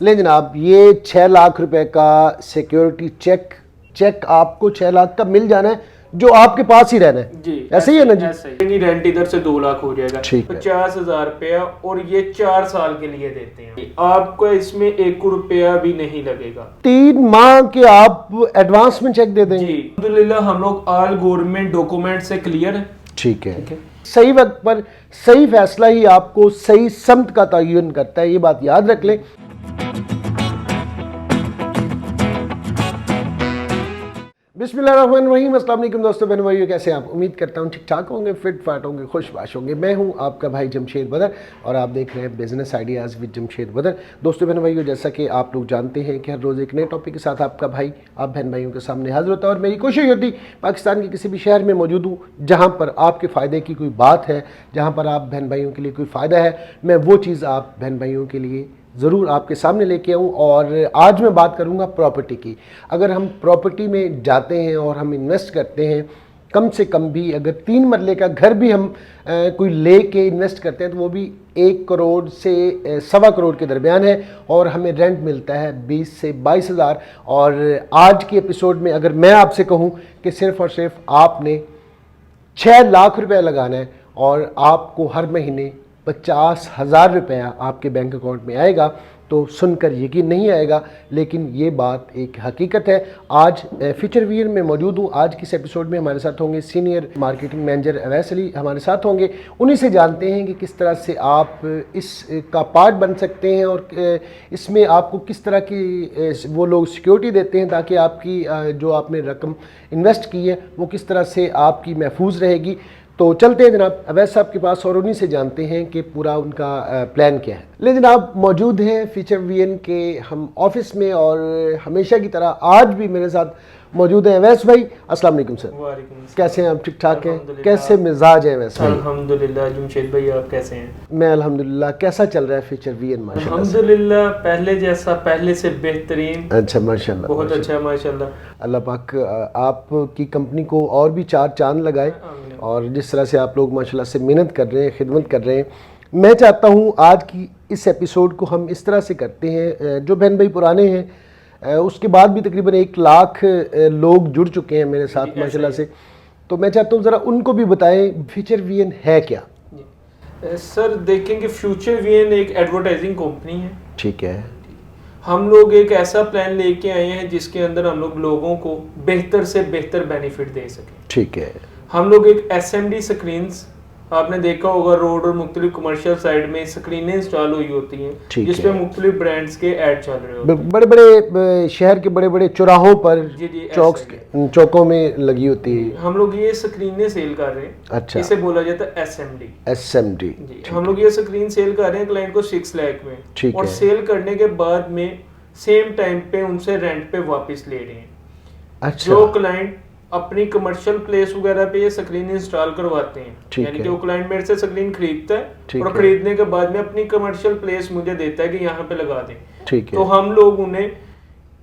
ले जनाब, ये 6 लाख रुपए का सिक्योरिटी चेक आपको 6 लाख का मिल जाना है जो आपके पास ही रहना है जी। ऐसे ही है ना जी? ऐसे ही रेंट इधर से 2 लाख हो जाएगा, ठीक है। 50,000 रुपया और ये 4 साल के लिए देते हैं। आपको इसमें 1 रुपया भी नहीं लगेगा। 3 माह के आप एडवांस में चेक दे देंगे जी अल्हम्दुलिल्लाह, हम लोग ऑल गवर्नमेंट डॉक्यूमेंट से क्लियर है। ठीक है। सही वक्त पर सही फैसला ही आपको सही समत का तयन करता है, ये बात याद रख लें। बिस्मिल्लाहिर्रहमानिर्रहीम। अस्सलाम वालेकुम दोस्तों, बहन भाइयों, कैसे हैं आप? उम्मीद करता हूँ ठीक ठाक होंगे, फिट फाट होंगे, खुशबाश होंगे। मैं हूँ आपका भाई जमशेद बदर और आप देख रहे हैं बिजनेस आइडियाज़ विद जमशेद बदर। दोस्तों बहन भाइयों, जैसा कि आप लोग जानते हैं कि हर रोज़ एक नए टॉपिक के साथ आपका भाई आप बहन भाइयों के सामने हाजिर होता है और मेरी कोशिश होती पाकिस्तान के किसी भी शहर में मौजूद हूँ जहाँ पर आपके फ़ायदे की कोई बात है, जहाँ पर आप बहन भाइयों के लिए कोई फ़ायदा है, मैं वो चीज़ आप बहन भाइयों के लिए ज़रूर आपके सामने लेके आऊँ। और आज मैं बात करूँगा प्रॉपर्टी की। अगर हम प्रॉपर्टी में जाते हैं और हम इन्वेस्ट करते हैं, कम से कम भी अगर 3 मरले का घर भी हम कोई ले के इन्वेस्ट करते हैं तो वो भी 1 करोड़ से 1.25 करोड़ के दरमियान है और हमें रेंट मिलता है 20 से 22 हज़ार। और आज के एपिसोड में अगर मैं आपसे कहूँ कि सिर्फ़ और सिर्फ आपने 6 लाख रुपये लगाना है और आपको हर महीने 50,000 रुपया आपके बैंक अकाउंट में आएगा, तो सुनकर यकीन नहीं आएगा, लेकिन ये बात एक हकीकत है। आज फ्यूचर वीर में मौजूद हूँ। आज किस एपिसोड में हमारे साथ होंगे senior marketing manager Awais Ali, हमारे साथ होंगे। उन्हीं से जानते हैं कि किस तरह से आप इसका पार्ट बन सकते हैं और इसमें आपको किस तरह की वो लोग सिक्योरिटी देते हैं ताकि आपकी जो आपने रकम इन्वेस्ट की है वो किस तरह से आपकी महफूज रहेगी। तो चलते हैं जनाब अवैस साहब के पास और उन्हीं से जानते हैं कि पूरा उनका प्लान क्या है। ले जनाब, मौजूद हैं फ्यूचर वीएन के हम ऑफिस में और हमेशा की तरह आज भी मेरे साथ मौजूद हैं अवैस भाई। अस्सलाम वालेकुम सर। वालेकुम। कैसे हैं आप? ठीक ठाक हैं? कैसे मिजाज है अवैस भाई? अल्हम्दुलिल्लाह। जमशेद भाई आप कैसे हैं? मैं अल्हम्दुलिल्लाह। कैसा चल रहा है फ्यूचर वीएन? माशाल्लाह अल्हम्दुलिल्लाह, पहले जैसा, पहले से बेहतरीन। अच्छा, माशाल्लाह, बहुत अच्छा, माशाल्लाह। अल्लाह पाक आपकी कंपनी को और भी 4 चांद लगाए और जिस तरह से आप लोग माशाल्लाह से मेहनत कर रहे हैं, खिदमत कर रहे हैं। मैं चाहता हूँ आज की इस एपिसोड को हम इस तरह से करते हैं, जो बहन भाई पुराने हैं उसके बाद भी तकरीबन 1 लाख लोग जुड़ चुके हैं मेरे साथ माशाल्लाह से, तो मैं चाहता हूँ ज़रा उनको भी बताएं फ्यूचर वीएन है क्या। सर देखेंगे, फ्यूचर वीएन एक एडवर्टाइजिंग कंपनी है। ठीक है। हम लोग एक ऐसा प्लान लेके आए हैं जिसके अंदर हम लोग लोगों को बेहतर से बेहतर बेनिफिट दे सकें। ठीक है। हम लोग एक एसएमडी स्क्रीन्स, आपने देखा होगा रोड और मुख्तलिफ कमर्शियल साइड में स्क्रीनें इंस्टॉल हुई होती हैं जिसपे मुख्तलिफ ब्रांड्स के ऐड चल रहे होते हैं। बड़े बड़े शहर के बड़े बड़े चौराहों पर, चौकों में लगी होती है। हम लोग ये स्क्रीनें सेल कर रहे हैं। अच्छा। इसे बोला जाता है एसएमडी। एसएमडी। हम लोग ये स्क्रीन सेल कर रहे हैं क्लाइंट को 6 लाख में। ठीक और है। सेल करने के बाद में सेम टाइम पे उनसे रेंट पे वापस ले रहे हैं। अच्छा। जो क्लाइंट अपनी कमर्शियल प्लेस वगैरह पे ये स्क्रीन इंस्टॉल करवाते हैं, यानी कि वो क्लाइंट मेरे से स्क्रीन खरीदता है और खरीदने के बाद में अपनी कमर्शियल प्लेस मुझे देता है कि यहाँ पे लगा दें। ठीक है। तो हम लोग उन्हें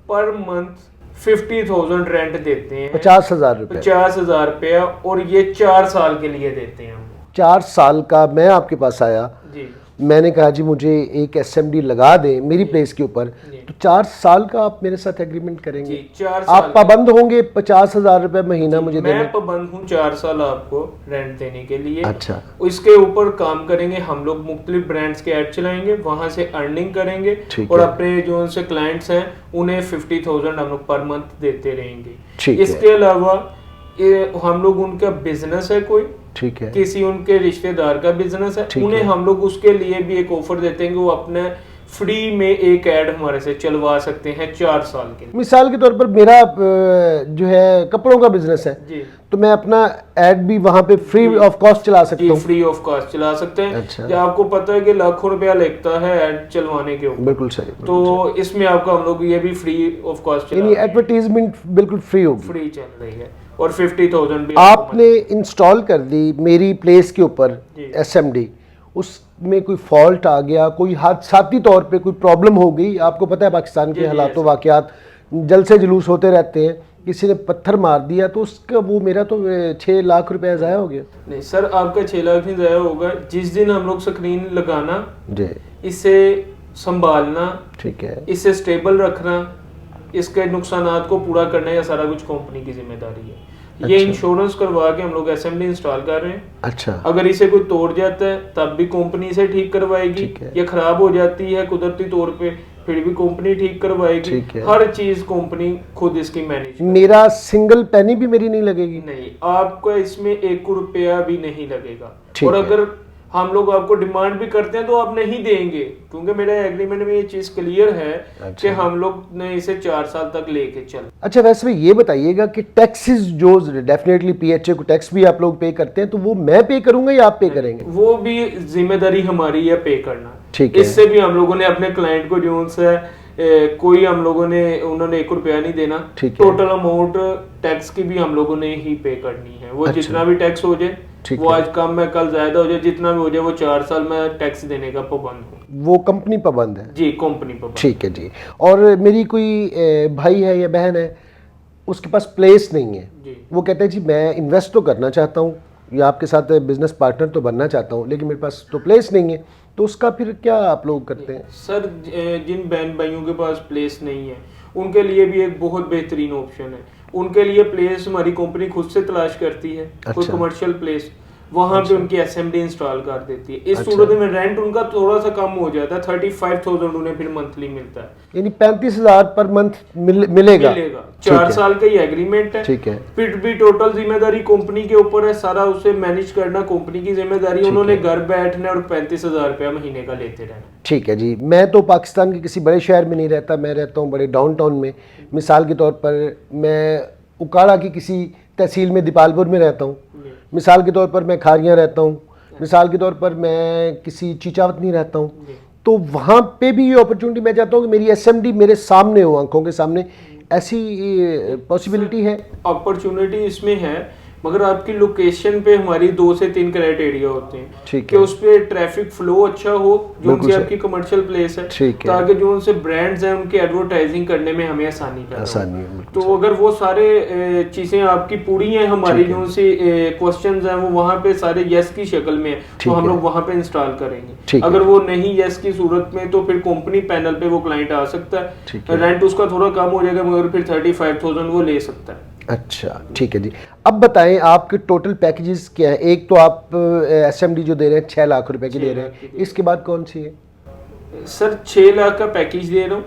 पर मंथ 50,000 रेंट देते हैं, 50,000 रुपये। 50,000 रुपया, और ये 4 साल के लिए देते हैं हम। 4 साल का मैं आपके पास आया जी, मैंने कहा जी मुझे एक एसएमडी लगा दें मेरी प्लेस के ऊपर, तो 4 साल का आप मेरे साथ एग्रीमेंट करेंगे? 4 साल। आप पाबंद होंगे 50,000 रुपए महीना मुझे देने? मैं पाबंद हूँ 4 साल आपको रेंट देने के लिए। अच्छा। इसके ऊपर काम करेंगे हम लोग, मुख्तलिफ ब्रांड्स के ऐड चलाएंगे, वहां से अर्निंग करेंगे और अपने जो उनसे क्लाइंट्स हैं उन्हें 50,000 हम लोग पर मंथ देते रहेंगे। इसके अलावा हम लोग उनका बिजनेस है कोई, ठीक है, किसी उनके रिश्तेदार का बिजनेस है, उन्हें हम लोग उसके लिए भी एक ऑफर देते हैं कि वो अपने फ्री में एक ऐड हमारे से चलवा सकते हैं 4 साल के लिए। मिसाल के तौर पर मेरा जो है कपड़ों का बिजनेस है जी, तो मैं अपना ऐड भी वहां पे फ्री ऑफ कॉस्ट चला सकता हूँ? फ्री ऑफ कॉस्ट चला सकते हैं। अच्छा। जब आपको पता है कि लाखों रुपया लगता है ऐड चलवाने के ऊपर। बिल्कुल सही। तो इसमें आपको हम लोग ये भी फ्री ऑफ कॉस्ट चला, यानी एडवर्टाइजमेंट बिल्कुल फ्री होगी, फ्री चल रही है। और 50,000 भी आपने इंस्टॉल कर दी मेरी प्लेस के ऊपर एसएमडी, उसमें कोई फॉल्ट आ गया, कोई हादसाती तौर पे कोई प्रॉब्लम हो गई, आपको पता है पाकिस्तान के हालातों वाकयात जलसे जुलूस होते रहते हैं, किसी ने पत्थर मार दिया तो उसका वो मेरा तो 6 लाख रुपया ज़ाया हो गया। नहीं सर, आपका 6 लाख नहीं ज़ाया होगा। जिस दिन हम लोग स्क्रीन लगाना जी, इससे संभालना, ठीक है, इसे स्टेबल रखना, इसके नुकसानात को पूरा करना, यह सारा कुछ कंपनी की जिम्मेदारी है। ये इंश्योरेंस करवा के हम लोग असेंबली इंस्टॉल कर रहे हैं। अच्छा, अगर इसे कोई तोड़ जाता है तब भी कंपनी से ठीक करवाएगी, या खराब हो जाती है कुदरती तौर पे फिर भी कंपनी ठीक करवाएगी। हर चीज कंपनी खुद इसकी मैनेज। मेरा सिंगल पेनी भी मेरी नहीं लगेगी? नहीं, आपको इसमें 1 रुपया भी नहीं लगेगा। और अगर हम लोग आपको डिमांड भी करते हैं तो आप नहीं देंगे, क्योंकि मेरे एग्रीमेंट में ये चीज क्लियर है कि हम लोग ने इसे 4 साल तक लेके चल। अच्छा, वैसे में ये बताइएगा कि टैक्सेस जो डेफिनेटली पीएचए को टैक्स भी आप लोग पे करते हैं, तो वो मैं पे करूंगा या आप पे करेंगे? वो भी जिम्मेदारी हमारी है पे करना। ठीक है। इससे भी हम लोगों ने अपने क्लाइंट को जो है कोई हम लोगों ने उन्होंने 1 रुपया नहीं देना। टोटल अमाउंट टैक्स की भी हम लोगों ने ही पे करनी है। वो जितना भी टैक्स हो जाए, वो आज कम है कल ज्यादा हो जाए, जितना भी हो जाए, वो 4 साल में टैक्स देने का पाबंद हूँ। वो कंपनी पाबंद है? जी, कंपनी पाबंद। ठीक है जी। और मेरी कोई भाई है या बहन है, उसके पास प्लेस नहीं है जी। वो कहते हैं जी मैं इन्वेस्ट तो करना चाहता हूँ या आपके साथ बिजनेस पार्टनर तो बनना चाहता हूँ, लेकिन मेरे पास तो प्लेस नहीं है, तो उसका फिर क्या आप लोग करते हैं? सर, जिन बहन भाइयों के पास प्लेस नहीं है उनके लिए भी एक बहुत बेहतरीन ऑप्शन है। उनके लिए प्लेस हमारी कंपनी खुद से तलाश करती है। कोई कमर्शियल प्लेस वहां पे उनकी असेंबली इंस्टॉल कर देती है। इस सूरत में रेंट उनका थोड़ा सा कम हो जाता है, 35,000 उन्हें फिर मंथली मिलता है, यानी 35,000 पर मंथ मिलेगा। 4 साल का ही एग्रीमेंट है। ठीक है। फिर भी टोटल जिम्मेदारी कंपनी के ऊपर है, सारा उसे मैनेज करना कंपनी की जिम्मेदारी। उन्होंने घर बैठने और 35,000 रुपया महीने का लेते रहना। ठीक है जी। मैं तो पाकिस्तान के किसी बड़े शहर में नहीं रहता, मैं रहता हूँ बड़े डाउनटाउन में। मिसाल के तौर पर मैं उकाड़ा की किसी तहसील में दीपालपुर में रहता हूँ, मिसाल के तौर पर मैं खारियाँ रहता हूँ, मिसाल के तौर पर मैं किसी चीचावत नहीं रहता हूँ, तो वहाँ पे भी ये अपॉर्चुनिटी मैं चाहता हूँ कि मेरी एसएमडी मेरे सामने हो, आंखों के सामने। ऐसी पॉसिबिलिटी है? अपॉर्चुनिटी इसमें है, मगर आपकी लोकेशन पे हमारी 2 से 3 क्राइटेरिया होते हैं। ठीक कि है। उस पे ट्रैफिक फ्लो अच्छा हो, जो उनसे आपकी कमर्शियल प्लेस है, ताकि जो उनसे ब्रांड्स हैं उनकी एडवर्टाइजिंग करने में हमें आसानी हो। तो अगर वो सारे चीजें आपकी पूरी हैं, हमारी जो उनसे क्वेश्चंस हैं वो वहाँ पे सारे यस की शक्ल में है, तो हम लोग वहाँ पे इंस्टॉल करेंगे। अगर वो नहीं यस की सूरत में, तो फिर कंपनी पैनल पे वो क्लाइंट आ सकता है, रेंट उसका थोड़ा कम हो जाएगा, मगर फिर 35,000 वो ले सकता है। अच्छा, ठीक है जी। अब बताएं आपके टोटल पैकेजेस क्या है? एक तो आप एसएमडी जो दे रहे हैं 6 लाख रुपए की दे रहे हैं, इसके बाद कौन सी है? सर 6 लाख का पैकेज दे रहा हूँ।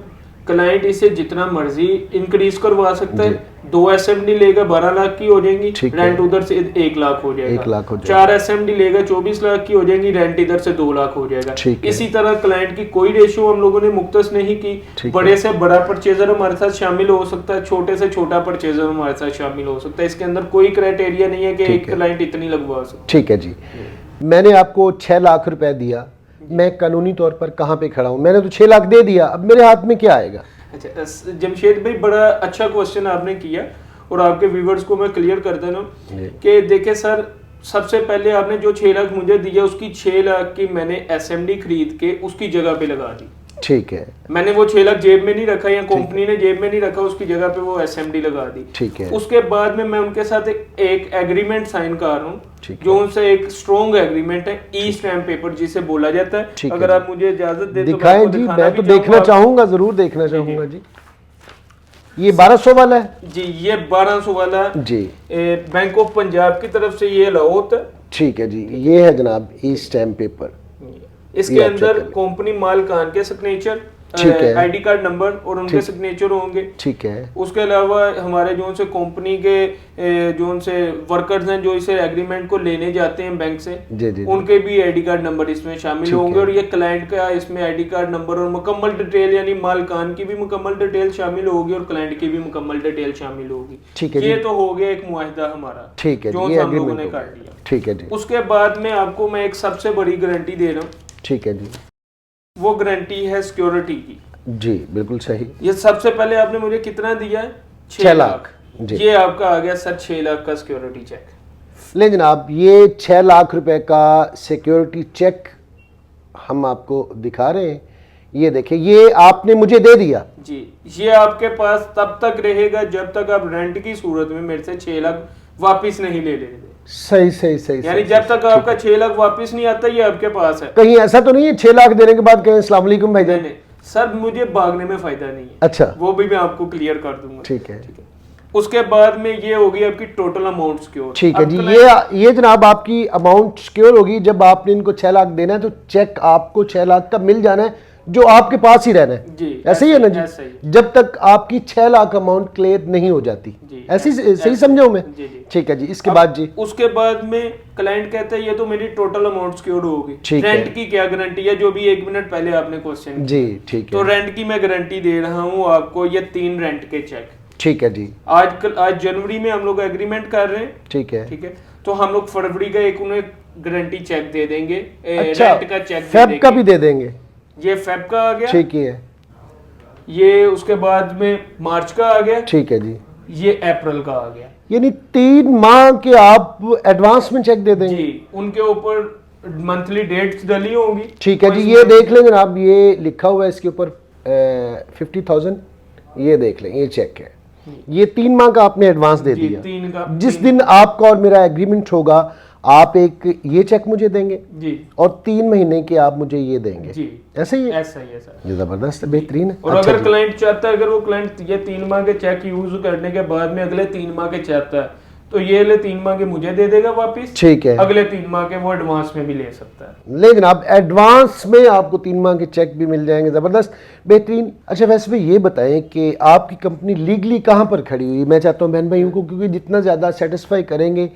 क्लाइंट इसे जितना मर्जी इंक्रीज करवा सकता है। 2 एसएमडी लेगा 12 लाख की हो जाएंगी, रेंट उधर से 1 लाख हो जाएगा। 1 लाख हो जाएगा। 4 एसएमडी लेगा 24 लाख की हो जाएंगी, रेंट इधर से 2 लाख हो जाएगा। इसी तरह क्लाइंट की कोई रेशियो हम लोगों ने मुख्तस नहीं की। बड़े से बड़ा परचेजर हमारे साथ शामिल हो सकता है, छोटे से छोटा परचेजर हमारे साथ शामिल हो सकता है। इसके अंदर कोई क्राइटेरिया नहीं है कि एक क्लाइंट इतनी लगवा सकता है। ठीक है जी। मैंने आपको 6 लाख रुपए दिया, मैं कानूनी तौर पर कहाँ पे खड़ा हूँ? मैंने तो 6 लाख दे दिया, अब मेरे हाथ में क्या आएगा? अच्छा जमशेद भाई, बड़ा अच्छा क्वेश्चन आपने किया, और आपके व्यूवर्स को मैं क्लियर कर देना कि देखिए सर, सबसे पहले आपने जो 6 लाख मुझे दिया, उसकी 6 लाख की मैंने एसएमडी खरीद के उसकी जगह पे लगा दी। ठीक है। मैंने वो 6 लाख जेब में नहीं रखा या कंपनी ने जेब में नहीं रखा, उसकी जगह पे वो एसएमडी लगा दी। ठीक है। उसके बाद में मैं उनके साथ एक एग्रीमेंट साइन कर रहा हूँ, जो उनसे एक स्ट्रॉन्ग एग्रीमेंट है, ई स्टैम्प पेपर जिसे बोला जाता है। अगर आप मुझे इजाजत दे दिखाएं जी, मैं तो देखना चाहूंगा, जरूर देखना चाहूंगा जी। ये 1200 वाला है जी, ये 1200 वाला जी, बैंक ऑफ पंजाब की तरफ से ये अलाउ होता है। ठीक है जी। ये है जनाब ई स्टैम्प पेपर। इसके अंदर कंपनी मालिकान के सिग्नेचर, आईडी कार्ड नंबर और उनके सिग्नेचर होंगे। ठीक है। उसके अलावा हमारे जो से कंपनी के जो से वर्कर्स हैं जो इसे एग्रीमेंट को लेने जाते हैं बैंक से, उनके भी आईडी कार्ड नंबर इसमें शामिल होंगे। और ये क्लाइंट का इसमें आईडी कार्ड नंबर और मुकम्मल डिटेल, यानी मालिकान की भी मुकम्मल डिटेल शामिल होगी और क्लाइंट की भी मुकम्मल डिटेल शामिल होगी। ठीक है। ये तो हो गया एक मुआहिदा हमारा, ठीक है, जो हम लोगों ने कर लिया। ठीक है जी। उसके बाद में आपको मैं एक सबसे बड़ी गारंटी दे रहा हूँ। ठीक है जी। वो गारंटी है सिक्योरिटी की। जी बिल्कुल सही। ये सबसे पहले आपने मुझे कितना दिया है? 6 लाख जी। ये आपका आ गया सर 6 लाख का सिक्योरिटी चेक। ले जनाब, ये 6 लाख रुपए का सिक्योरिटी चेक हम आपको दिखा रहे हैं। ये देखिए, ये आपने मुझे दे दिया जी। ये आपके पास तब तक रहेगा जब तक आप रेंट की सूरत में मेरे से 6 लाख वापिस नहीं ले लेते। सही सही सही। यानी जब तक आपका 6 लाख वापस नहीं आता ये आपके पास है। कहीं ऐसा तो नहीं है 6 लाख देने के बाद कहें अस्सलाम वालेकुम भाईजान? नहीं सर, मुझे भागने में फायदा नहीं है। अच्छा, वो भी मैं आपको क्लियर कर दूंगा। ठीक है। उसके बाद में ये होगी आपकी टोटल अमाउंट सिक्योर। ठीक है जी। ये जनाब आपकी अमाउंट सिक्योर होगी। जब आपने इनको 6 लाख देना है तो चेक आपको 6 लाख का मिल जाना है जो आपके पास ही रहना है जी। ऐसे ही है ना जी? ऐसे ही। जब तक आपकी 6 लाख अमाउंट क्लियर नहीं हो जाती। ऐसी सही समझाऊं मैं? ठीक है जी। इसके बाद जी? उसके बाद में क्लाइंट कहता है ये तो मेरी टोटल अमाउंट सिक्योर होगी, रेंट की क्या गारंटी है, जो भी 1 मिनट पहले आपने क्वेश्चन जी। ठीक है। तो रेंट की मैं गारंटी दे रहा हूँ आपको, ये 3 रेंट के चेक। ठीक है जी। आज जनवरी में हम लोग एग्रीमेंट कर रहे हैं। ठीक है। ठीक है, तो हम लोग फरवरी का एक उन्हें गारंटी चेक दे देंगे। अच्छा, रेंट का चेक फेब का भी दे देंगे? ये फेब का आ गया। ठीक है। ये उसके बाद में मार्च का आ गया। ठीक है जी। ये अप्रैल का आ गया। यानी 3 माह के आप एडवांस में चेक दे देंगे जी। उनके ऊपर मंथली डेट्स डली होंगी। ठीक है जी। ये देख लें जनाब, ये लिखा हुआ है इसके ऊपर 50,000। ये देख लें, ये चेक है। ये 3 माह का आपने एडवांस दे दिया। 3 का। जिस दिन आपका और मेरा एग्रीमेंट होगा आप एक ये चेक मुझे देंगे जी, और 3 महीने के आप मुझे ये देंगे जी। ऐसे ही? ऐसा ही है सर। ये जबरदस्त है, बेहतरीन है। और अच्छा अगर जी। क्लाइंट चाहता है, अगर वो क्लाइंट ये 3 माह के चेक यूज करने के बाद में अगले 3 माह के चाहता है तो ये ले 3 माह के मुझे दे देगा वापस। ठीक है। अगले 3 माह के वो एडवांस में भी ले सकता है। लेकिन आप एडवांस में आपको 3 माह के चेक भी मिल जाएंगे। जबरदस्त, बेहतरीन। अच्छा, वैसे भी ये बताएं कि आपकी कंपनी लीगली कहाँ पर खड़ी हुई? मैं चाहता हूँ बहन भाइयों को, क्योंकि जितना ज़्यादा सेटिस्फाई करेंगे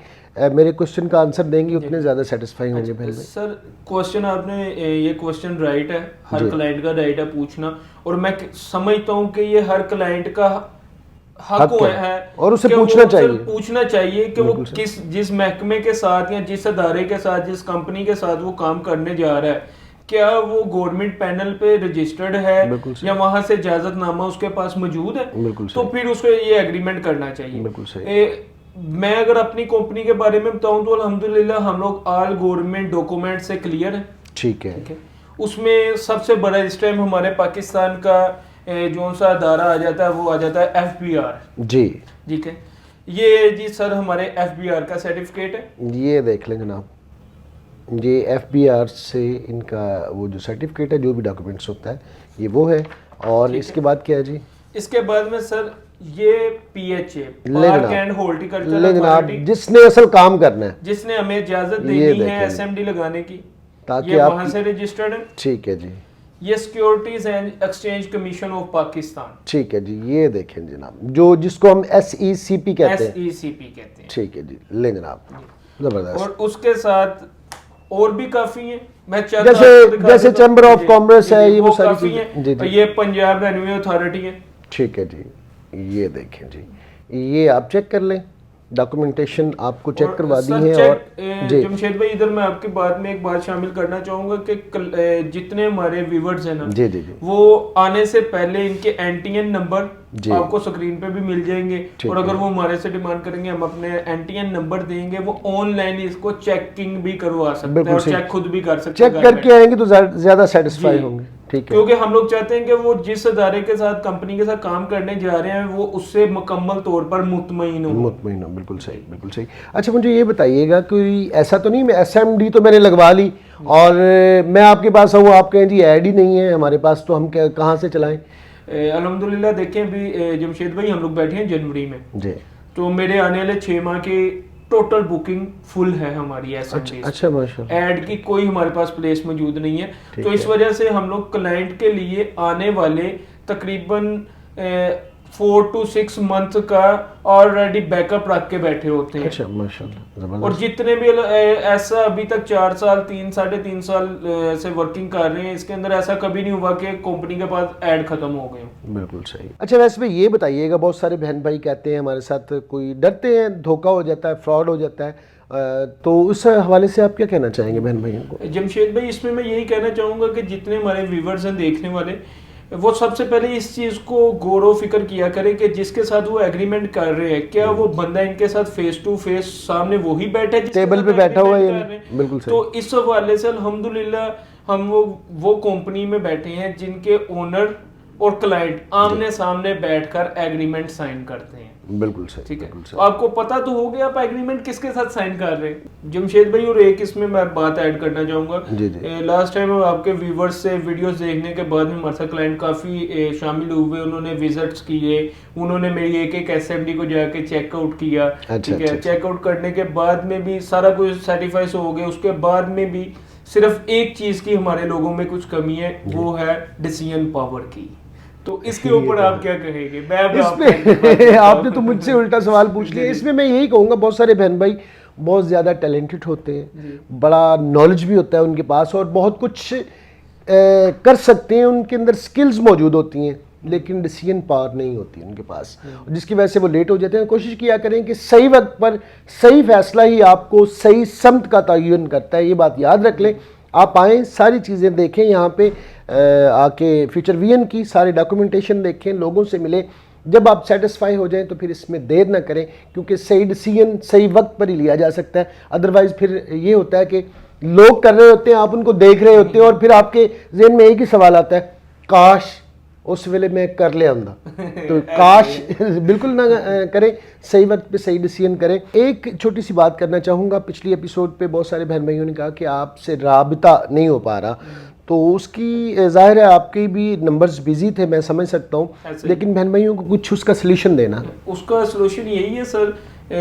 मेरे क्वेश्चन का आंसर देंगे उतने ज़्यादा सेटिस्फाई होंगे बहन भाई। सर क्वेश्चन आपने ये क्वेश्चन राइट है, हर क्लाइंट का राइट है पूछना, और मैं समझता हूँ कि ये हर क्लाइंट का हक है और उसे कि पूछना चाहिए कि वो जिस महकमे के साथ या जिस अदारे के साथ, जिस कंपनी के साथ वो काम करने जा रहा है, क्या वो गवर्नमेंट पैनल पे रजिस्टर्ड है या वहां से इजाजतनामा उसके पास मौजूद है, तो फिर उसको ये एग्रीमेंट करना चाहिए। बिल्कुल सही। मैं अगर अपनी कंपनी के बारे में बताऊं तो अल्हम्दुलिल्लाह हम लोग ऑल गवर्नमेंट डॉक्यूमेंट से क्लियर है। ठीक है। उसमें सबसे बड़ा इस टाइम हमारे पाकिस्तान का जो सा अदारा आ जाता है वो आ जाता है FBR। जी। ठीक है, ये जी सर हमारे FBR का सर्टिफिकेट है। ये देख लें जनाब, ये FBR से इनका वो जो सर्टिफिकेट है, जो भी डॉक्यूमेंट्स होता है ये वो है। और इसके बाद क्या है जी? इसके बाद में सर ये PHA, park and horticulture authority, जिसने असल काम करना है, जिसने हमें इजाजत देनी है SMD लगाने की, ताकि आप वहां से रजिस्टर्ड है। ठीक है जी। ये securities and exchange commission of Pakistan. ठीक है जी। ये देखें जनाब, जो जिसको हम SECP कहते हैं। SECP कहते हैं। ठीक है जी। ले जनाब, जबरदस्त। और उसके साथ और भी काफी है, मैं जैसे चैम्बर ऑफ कॉमर्स है, ये वो सारी चीजें। ये पंजाब रेवेन्यू अथॉरिटी है। ठीक है जी। ये देखें जी, ये आप चेक कर लें, डॉक्यूमेंटेशन आपको चेक करवा दी है। और जमशेद भाई इधर मैं आपकी बात में एक बात शामिल करना चाहूंगा कि जितने हमारे व्यूअर्स हैं ना, जी जी जी, वो आने से पहले इनके NTN नंबर आपको स्क्रीन पे भी मिल जाएंगे, और अगर वो हमारे से डिमांड करेंगे हम अपने NTN नंबर देंगे, वो ऑनलाइन इसको चेकिंग भी करवा सकते हैं और चेक खुद भी कर सकते हैं। चेक करके आएंगे तो ज्यादा सेटिस्फाई होंगे। ठीक है, क्योंकि हम लोग चाहते हैं कि वो जिस अदारे के साथ, कंपनी के साथ काम करने जा रहे हैं, वो उससे मुकम्मल तौर पर मुतमईन हो। बिल्कुल सही, बिल्कुल सही। अच्छा, मुझे ये बताइएगा, कोई ऐसा तो नहीं, मैं SMD तो मैंने लगवा ली और मैं आपके पास आऊँ, आप कहें जी ऐड ही नहीं है हमारे पास, तो हम कहाँ से चलाएं? अल्हम्दुलिल्लाह देखें, अभी जमशेद भाई हम लोग बैठे हैं जनवरी में जी, तो मेरे आने वाले 6 माह के टोटल बुकिंग फुल है हमारी SMD। अच्छा, माशाल्लाह। ऐड की कोई हमारे पास प्लेस मौजूद नहीं है, तो इस वजह से हम लोग क्लाइंट के लिए आने वाले तकरीबन 4 to 6 मंथ का ऑलरेडी बैकअप रख के बैठे होते हैं। अच्छा, माशाल्लाह। और जितने भी ऐसा अभी तक 4 साल 3-3.5 साल से वर्किंग कर रहे हैं, इसके अंदर ऐसा कभी नहीं हुआ कि कंपनी के पास ऐड खत्म हो गए। बिल्कुल सही। अच्छा, वैसे भी ये बताइएगा, बहुत सारे बहन भाई कहते हैं हमारे साथ, कोई डरते हैं धोखा हो जाता है, फ्रॉड हो जाता है, तो उस हवाले से आप क्या कहना चाहेंगे बहन भाइयों को? जमशेद भाई, इसमें मैं यही कहना चाहूँगा कि जितने हमारे व्यूवर्स हैं, देखने वाले, वो सबसे पहले इस चीज को गौर फिक्र किया करें कि जिसके साथ वो एग्रीमेंट कर रहे हैं, क्या वो बंदा इनके साथ फेस टू फेस सामने वही बैठा है, टेबल पे बैठा हुआ है। बिल्कुल सही। तो इस हवाले से अल्हम्दुलिल्लाह हम वो कंपनी में बैठे हैं जिनके ओनर और क्लाइंट आमने सामने बैठकर एग्रीमेंट साइन करते हैं। बिल्कुल सही, ठीक है। बिल्कुल सही। तो आपको पता तो हो गया आप एग्रीमेंट किसके साथ साइन कर रहे हैं। जमशेद भाई, और एक इसमें मैं बात ऐड करना चाहूंगा। जी जी। लास्ट टाइम आपके व्यूवर्स से वीडियोस देखने के बाद में हमारे साथ क्लाइंट काफी शामिल हुए, उन्होंने विजिट्स किए, उन्होंने मेरी एक एक एसएमडी को जाके चेकआउट किया। ठीक है। चेकआउट करने के बाद में भी सारा कुछ सेटिस्फाई हो गया। उसके बाद में भी सिर्फ एक चीज की हमारे लोगों में कुछ कमी है, वो है डिसीजन पावर की। तो इसके ऊपर आप क्या कहेंगे? इसमें आपने तो मुझसे उल्टा सवाल पूछ लिया। इसमें मैं यही कहूँगा, बहुत सारे बहन भाई बहुत ज़्यादा टैलेंटेड होते हैं, बड़ा नॉलेज भी होता है उनके पास और बहुत कुछ कर सकते हैं, उनके अंदर स्किल्स मौजूद होती हैं, लेकिन डिसीजन पावर नहीं होती उनके पास, जिसकी वजह से वो लेट हो जाते हैं। कोशिश किया करें कि सही वक्त पर सही फैसला ही आपको सही समत का तयन करता है, ये बात याद रख लें। आप आएँ, सारी चीज़ें देखें, यहाँ पे आके फ्यूचर विजन की सारी डॉक्यूमेंटेशन देखें, लोगों से मिले। जब आप सेटिस्फाई हो जाएं तो फिर इसमें देर ना करें, क्योंकि सही डिसीजन सही वक्त पर ही लिया जा सकता है। अदरवाइज़ फिर ये होता है कि लोग कर रहे होते हैं, आप उनको देख रहे होते हैं और फिर आपके जहन में एक ही सवाल आता है, काश उस वेले में कर ले आंदा। तो काश बिल्कुल ना करें, सही वक्त पे सही डिसीजन करें। एक छोटी सी बात करना चाहूँगा, पिछली एपिसोड पे बहुत सारे बहन भाइयों ने कहा कि आपसे राबिता नहीं हो पा रहा, तो उसकी जाहिर है आपके भी नंबर्स बिजी थे, मैं समझ सकता हूँ, लेकिन बहन भाइयों को कुछ उसका सलूशन देना। उसका सलूशन यही है सर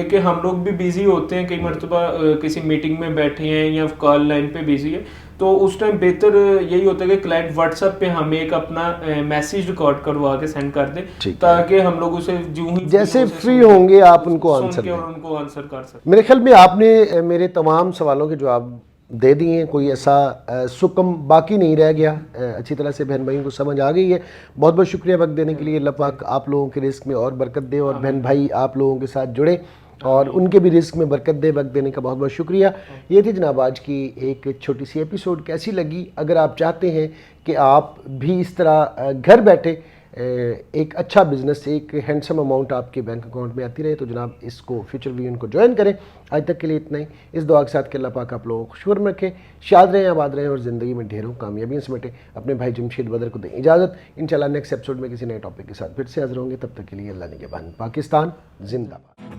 कि हम लोग भी बिजी होते हैं, कई मरतबा किसी मीटिंग में बैठे हैं या कॉल लाइन पे बिजी है, तो उस टाइम बेहतर यही होता है कि क्लाइंट व्हाट्सएप पे हमें एक अपना मैसेज रिकॉर्ड करवा के सेंड कर दे, ताकि हम लोग उसे जो ही जैसे फ्री होंगे आप उनको आंसर कर सकते। मेरे ख्याल में आपने मेरे तमाम सवालों के जवाब दे दिए हैं, कोई ऐसा सुकम बाकी नहीं रह गया, अच्छी तरह से बहन भाइयों को समझ आ गई है। बहुत बहुत शुक्रिया वक्त देने के लिए। अल्लाह पाक आप लोगों के रिस्क में और बरकत दे और बहन भाई आप लोगों के साथ जुड़े और उनके भी रिस्क में बरकत दे। वक्त देने का बहुत बहुत शुक्रिया। ये थी जनाब आज की एक छोटी सी एपिसोड। कैसी लगी? अगर आप चाहते हैं कि आप भी इस तरह घर बैठे एक अच्छा बिजनेस, एक हैंडसम अमाउंट आपके बैंक अकाउंट में आती रहे, तो जनाब इसको फ्यूचर विजन को ज्वाइन करें। आज तक के लिए इतना ही। इस दुआ के साथ कि अल्लाह पाक आप लोगों को खुशनुमा रखें, शाद रहें, आबाद रहें और ज़िंदगी में ढेरों कामयाबियां समेटें। अपने भाई जमशेद बदर को दें इजाज़त। इंशाल्लाह नेक्स्ट एपिसोड में किसी नए टॉपिक के साथ फिर से हाजिर होंगे। तब तक के लिए अल्लाह निगहबान। पाकिस्तान जिंदाबाद।